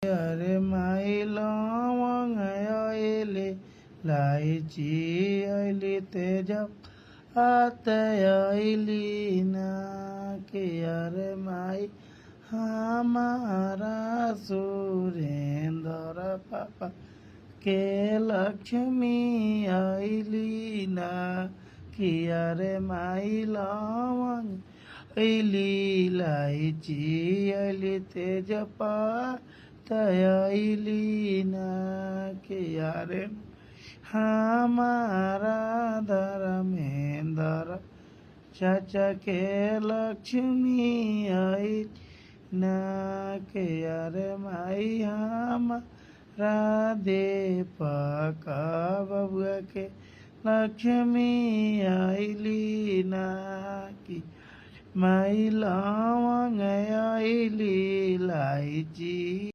अरे माई लवंग आइली लाइची आइली तेज आते आइली ना कि अरे माई हमारा सुरेंद्र पापा के लक्ष्मी आइली ना कि अरे माई लवंग आइली लाइची आइली तेजपात आइली ना कि अरे हमारा धर्मेंद्र चाचा के लक्ष्मी आई ना कि अरे माई हमारा दीपक बबुआ के लक्ष्मी आइली ना कि माई लवंग आइली लाइची